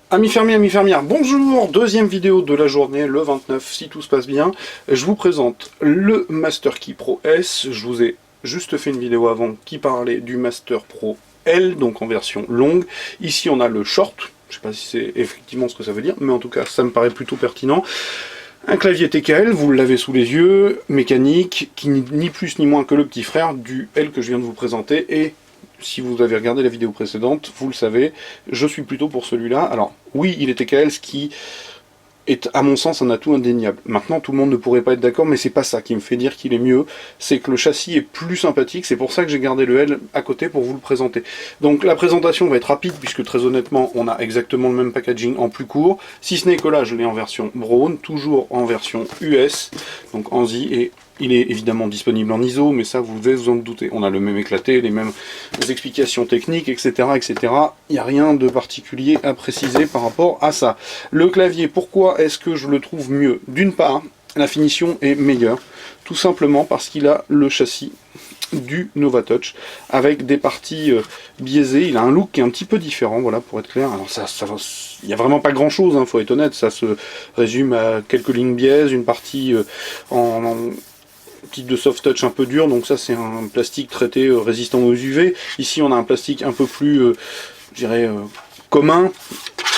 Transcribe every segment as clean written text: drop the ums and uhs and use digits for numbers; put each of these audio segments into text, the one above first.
Amis fermiers, amis fermières, bonjour! Deuxième vidéo de la journée, le 29, si tout se passe bien. Je vous présente le Master Key Pro S. Je vous ai juste fait une vidéo avant qui parlait du Master Pro L, donc en version longue. Ici on a le Short, je ne sais pas si c'est effectivement ce que ça veut dire, mais en tout cas ça me paraît plutôt pertinent. Un clavier TKL, vous l'avez sous les yeux, mécanique, qui n'est ni plus ni moins que le petit frère du L que je viens de vous présenter, et si vous avez regardé la vidéo précédente, vous le savez, je suis plutôt pour celui-là. Alors, oui, il est TKL, ce qui est, à mon sens, un atout indéniable. Maintenant, tout le monde ne pourrait pas être d'accord, mais c'est pas ça qui me fait dire qu'il est mieux. C'est que le châssis est plus sympathique, c'est pour ça que j'ai gardé le L à côté pour vous le présenter. Donc, la présentation va être rapide, puisque très honnêtement, on a exactement le même packaging en plus court. Si ce n'est que là, je l'ai en version Brown, toujours en version US, donc ANSI, et il est évidemment disponible en ISO, mais ça vous devez vous en douter. On a le même éclaté, les mêmes explications techniques, etc. etc. Il n'y a rien de particulier à préciser par rapport à ça. Le clavier, pourquoi est-ce que je le trouve mieux? D'une part, la finition est meilleure, tout simplement parce qu'il a le châssis du Novatouch, avec des parties biaisées. Il a un look qui est un petit peu différent, voilà, pour être clair. Alors il n'y a vraiment pas grand chose, faut être honnête, ça se résume à quelques lignes biaises, une partie en type de soft touch un peu dur, donc ça c'est un plastique traité résistant aux UV. Ici on a un plastique un peu plus, je dirais, commun,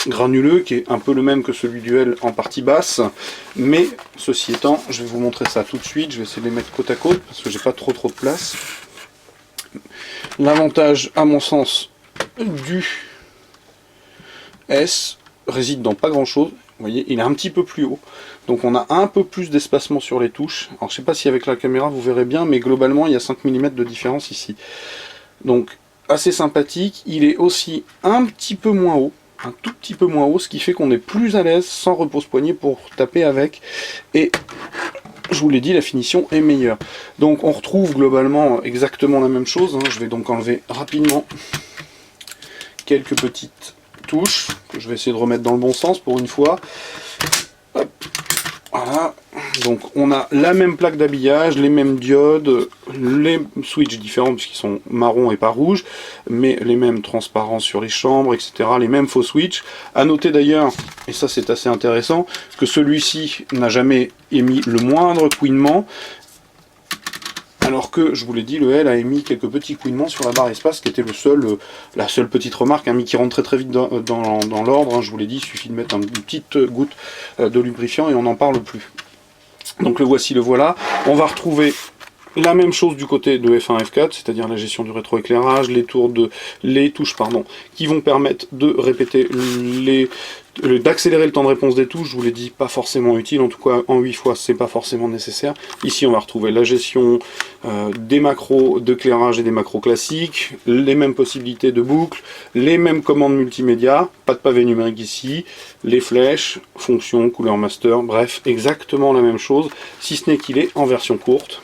granuleux, qui est un peu le même que celui du L en partie basse, mais ceci étant, je vais vous montrer ça tout de suite. Je vais essayer de les mettre côte à côte, parce que j'ai pas trop de place. L'avantage, à mon sens, du S réside dans pas grand chose. Vous voyez, il est un petit peu plus haut, donc on a un peu plus d'espacement sur les touches. Alors je sais pas si avec la caméra vous verrez bien, mais globalement il y a 5 mm de différence ici. Donc assez sympathique. Il est aussi un petit peu moins haut, un tout petit peu moins haut, ce qui fait qu'on est plus à l'aise sans repose-poignet pour taper avec. Et je vous l'ai dit, la finition est meilleure. Donc on retrouve globalement exactement la même chose. Je vais donc enlever rapidement quelques petites touches que je vais essayer de remettre dans le bon sens pour une fois. Hop, voilà, donc on a la même plaque d'habillage, les mêmes diodes, les switches différents puisqu'ils sont marron et pas rouge, mais les mêmes transparents sur les chambres, etc. Les mêmes faux switches. À noter d'ailleurs, et ça c'est assez intéressant, que celui-ci n'a jamais émis le moindre couinement, alors que, je vous l'ai dit, le L a émis quelques petits couinements sur la barre espace, qui était la seule petite remarque, mais qui rentre très vite dans l'ordre. Je vous l'ai dit, il suffit de mettre une petite goutte de lubrifiant et on n'en parle plus. Donc le voici, le voilà. On va retrouver la même chose du côté de F1, F4, c'est-à-dire la gestion du rétroéclairage, les touches qui vont permettre de répéter d'accélérer le temps de réponse des touches. Je vous l'ai dit, pas forcément utile, en tout cas en 8 fois c'est pas forcément nécessaire. Ici on va retrouver la gestion des macros d'éclairage et des macros classiques, les mêmes possibilités de boucle, les mêmes commandes multimédia, pas de pavé numérique ici, les flèches, fonctions, couleur master, bref, exactement la même chose, si ce n'est qu'il est en version courte.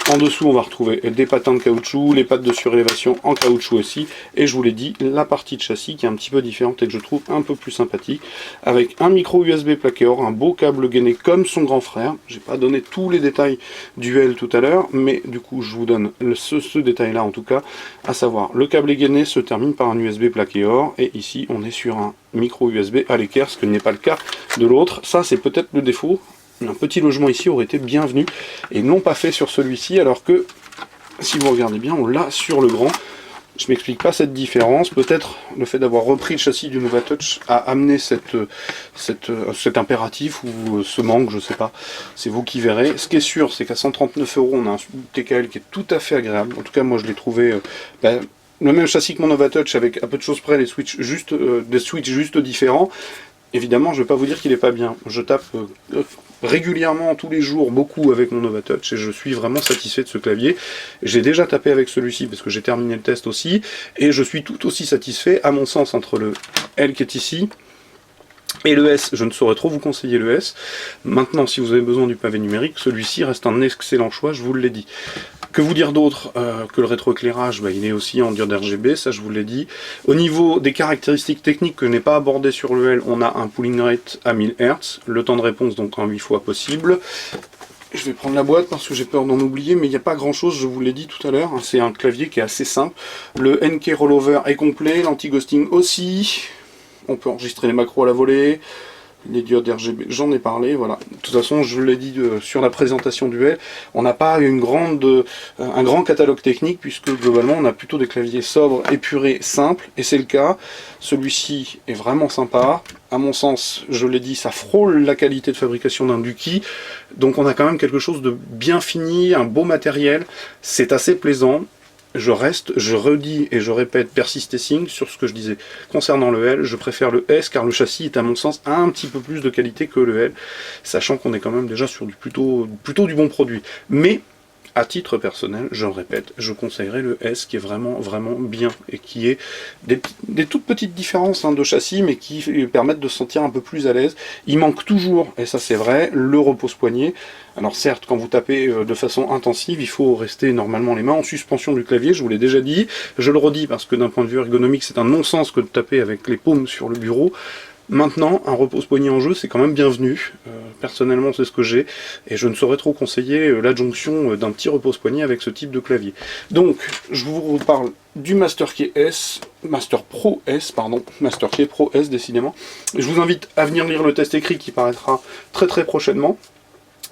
En dessous, on va retrouver des patins de caoutchouc, les pattes de surélévation en caoutchouc aussi, et je vous l'ai dit, la partie de châssis qui est un petit peu différente et que je trouve un peu plus sympathique, avec un micro USB plaqué or, un beau câble gainé comme son grand frère. J'ai pas donné tous les détails du L tout à l'heure, mais du coup je vous donne ce détail-là en tout cas, à savoir le câble gainé se termine par un USB plaqué or, et ici on est sur un micro USB à l'équerre, ce que n'est pas le cas de l'autre. Ça c'est peut-être le défaut. Un petit logement ici aurait été bienvenu et non pas fait sur celui-ci, alors que si vous regardez bien on l'a sur le grand. Je m'explique pas cette différence, peut-être le fait d'avoir repris le châssis du Novatouch a amené cet impératif ou ce manque, je sais pas, c'est vous qui verrez. Ce qui est sûr, c'est qu'à 139 €, on a un TKL qui est tout à fait agréable. En tout cas moi je l'ai trouvé le même châssis que mon Novatouch, avec à peu de choses près des switches juste différents. Évidemment, je ne vais pas vous dire qu'il n'est pas bien. Je tape régulièrement, tous les jours, beaucoup avec mon Novatouch et je suis vraiment satisfait de ce clavier. J'ai déjà tapé avec celui-ci parce que j'ai terminé le test aussi, et je suis tout aussi satisfait, à mon sens, entre le L qui est ici et le S. Je ne saurais trop vous conseiller le S. Maintenant, si vous avez besoin du pavé numérique, celui-ci reste un excellent choix, je vous l'ai dit. Que vous dire d'autre que le rétroéclairage, il est aussi en diode RGB, ça je vous l'ai dit. Au niveau des caractéristiques techniques que je n'ai pas abordées sur le L, on a un pooling rate à 1000 Hz, le temps de réponse donc en 8 fois possible. Je vais prendre la boîte parce que j'ai peur d'en oublier, mais il n'y a pas grand chose, je vous l'ai dit tout à l'heure. C'est un clavier qui est assez simple. Le NK Rollover est complet, l'anti-ghosting aussi. On peut enregistrer les macros à la volée. Les diodes RGB, j'en ai parlé, voilà. De toute façon, je l'ai dit sur la présentation du L, on n'a pas un grand catalogue technique, puisque globalement, on a plutôt des claviers sobres, épurés, simples, et c'est le cas. Celui-ci est vraiment sympa. À mon sens, je l'ai dit, ça frôle la qualité de fabrication d'un Duki. Donc on a quand même quelque chose de bien fini, un beau matériel. C'est assez plaisant. Je redis et je répète, persistessing sur ce que je disais. Concernant le L, je préfère le S car le châssis est à mon sens un petit peu plus de qualité que le L, sachant qu'on est quand même déjà sur plutôt du bon produit. Mais, à titre personnel, je le répète, je conseillerais le S qui est vraiment bien et qui est des toutes petites différences de châssis mais qui permettent de se sentir un peu plus à l'aise. Il manque toujours, et ça c'est vrai, le repose-poignet. Alors certes, quand vous tapez de façon intensive, il faut rester normalement les mains en suspension du clavier, je vous l'ai déjà dit. Je le redis parce que d'un point de vue ergonomique, c'est un non-sens que de taper avec les paumes sur le bureau. Maintenant, un repose-poignet en jeu, c'est quand même bienvenu. Personnellement, c'est ce que j'ai. Et je ne saurais trop conseiller l'adjonction d'un petit repose-poignet avec ce type de clavier. Donc, je vous reparle du Master Key Pro S, décidément. Je vous invite à venir lire le test écrit qui paraîtra très prochainement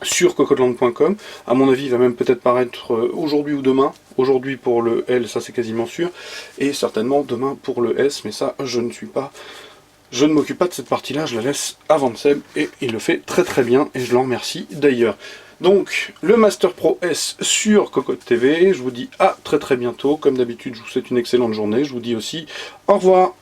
sur cocodeland.com. À mon avis, il va même peut-être paraître aujourd'hui ou demain. Aujourd'hui pour le L, ça c'est quasiment sûr. Et certainement demain pour le S, mais ça, je ne m'occupe pas de cette partie-là, je la laisse à Vanseb et il le fait très bien et je l'en remercie d'ailleurs. Donc, le Master Pro S sur Cocotte TV, je vous dis à très bientôt. Comme d'habitude, je vous souhaite une excellente journée. Je vous dis aussi au revoir.